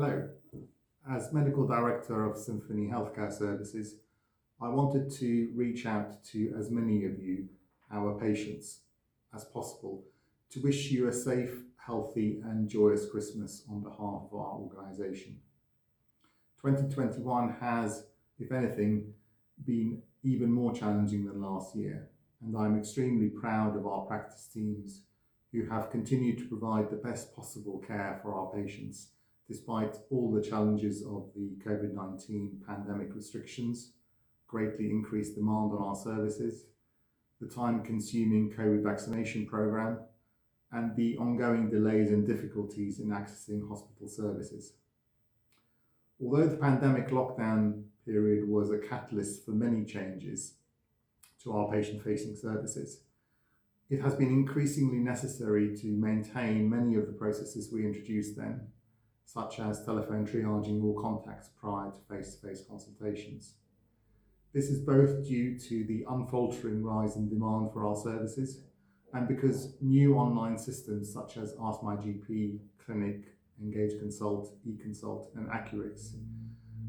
Hello. As Medical Director of Symphony Healthcare Services, I wanted to reach out to as many of you, our patients, as possible to wish you a safe, healthy and joyous Christmas on behalf of our organisation. 2021 has, if anything, been even more challenging than last year, and I'm extremely proud of our practice teams who have continued to provide the best possible care for our patients despite all the challenges of the COVID-19 pandemic restrictions, greatly increased demand on our services, the time-consuming COVID vaccination programme, and the ongoing delays and difficulties in accessing hospital services. Although the pandemic lockdown period was a catalyst for many changes to our patient-facing services, it has been increasingly necessary to maintain many of the processes we introduced then, such as telephone triaging all contacts prior to face-to-face consultations. This is both due to the unfaltering rise in demand for our services and because new online systems such as Ask My GP, Clinic, Engage Consult, eConsult and Accurix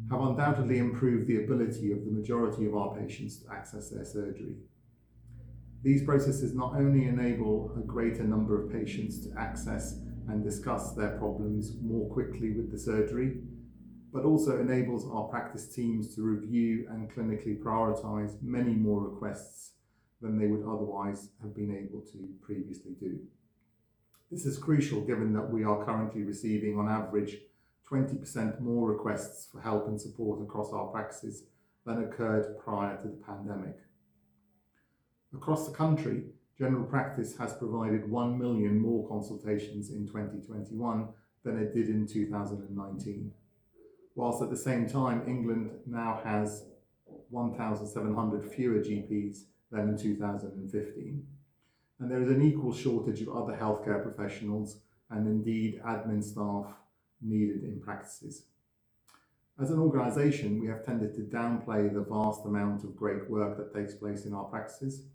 have undoubtedly improved the ability of the majority of our patients to access their surgery. These processes not only enable a greater number of patients to access and discuss their problems more quickly with the surgery, but also enables our practice teams to review and clinically prioritise many more requests than they would otherwise have been able to previously do. This is crucial given that we are currently receiving on average 20% more requests for help and support across our practices than occurred prior to the pandemic. Across the country, general practice has provided 1 million more consultations in 2021 than it did in 2019, whilst at the same time England now has 1,700 fewer GPs than in 2015. And there is an equal shortage of other healthcare professionals and indeed admin staff needed in practices. As an organisation, we have tended to downplay the vast amount of great work that takes place in our practices.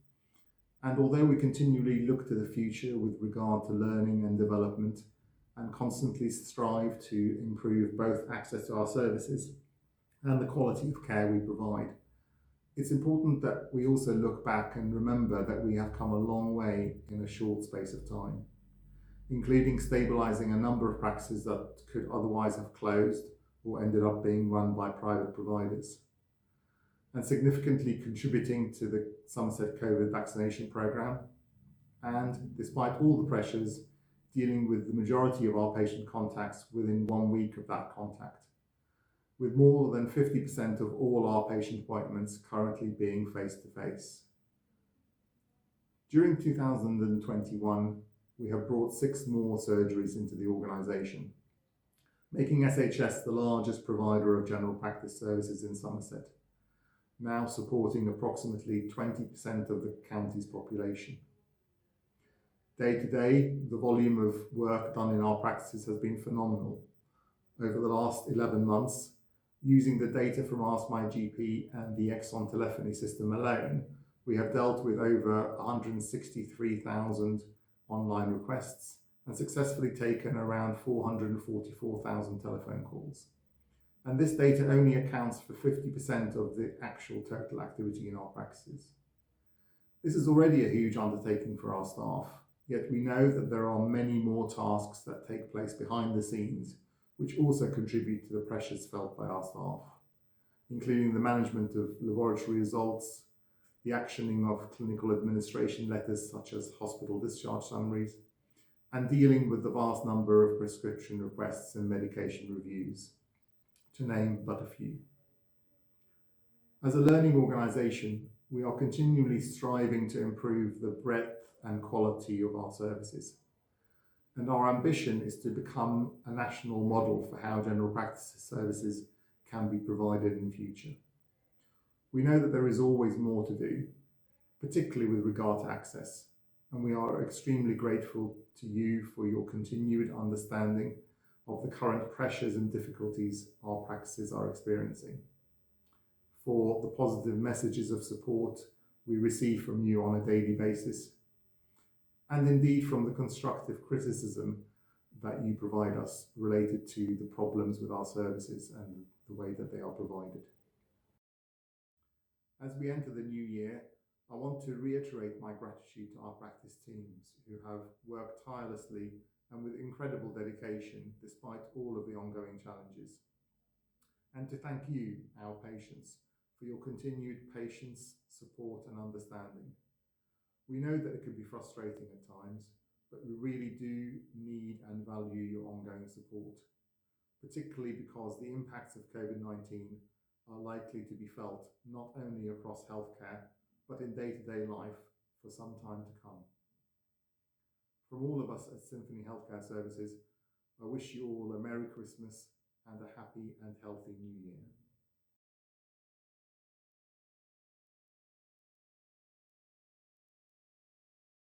And although we continually look to the future with regard to learning and development and constantly strive to improve both access to our services and the quality of care we provide, it's important that we also look back and remember that we have come a long way in a short space of time, including stabilising a number of practices that could otherwise have closed or ended up being run by private providers, and significantly contributing to the Somerset COVID vaccination programme, and despite all the pressures, dealing with the majority of our patient contacts within 1 week of that contact, with more than 50% of all our patient appointments currently being face-to-face. During 2021, we have brought 6 more surgeries into the organisation, making SHS the largest provider of general practice services in Somerset, now supporting approximately 20% of the county's population. Day to day, the volume of work done in our practices has been phenomenal. Over the last 11 months, using the data from Ask My GP and the Exxon telephony system alone, we have dealt with over 163,000 online requests and successfully taken around 444,000 telephone calls. And this data only accounts for 50% of the actual total activity in our practices. This is already a huge undertaking for our staff, yet we know that there are many more tasks that take place behind the scenes, which also contribute to the pressures felt by our staff, including the management of laboratory results, the actioning of clinical administration letters such as hospital discharge summaries, and dealing with the vast number of prescription requests and medication reviews, to name but a few. As a learning organisation, we are continually striving to improve the breadth and quality of our services. And our ambition is to become a national model for how general practice services can be provided in the future. We know that there is always more to do, particularly with regard to access, and we are extremely grateful to you for your continued understanding of the current pressures and difficulties our practices are experiencing, for the positive messages of support we receive from you on a daily basis, and indeed from the constructive criticism that you provide us related to the problems with our services and the way that they are provided. As we enter the new year, I want to reiterate my gratitude to our practice teams who have worked tirelessly and with incredible dedication despite all of the ongoing challenges. And to thank you, our patients, for your continued patience, support and understanding. We know that it can be frustrating at times, but we really do need and value your ongoing support, particularly because the impacts of COVID-19 are likely to be felt not only across healthcare, but in day-to-day life for some time to come. From all of us at Symphony Healthcare Services, I wish you all a Merry Christmas and a happy and healthy New Year.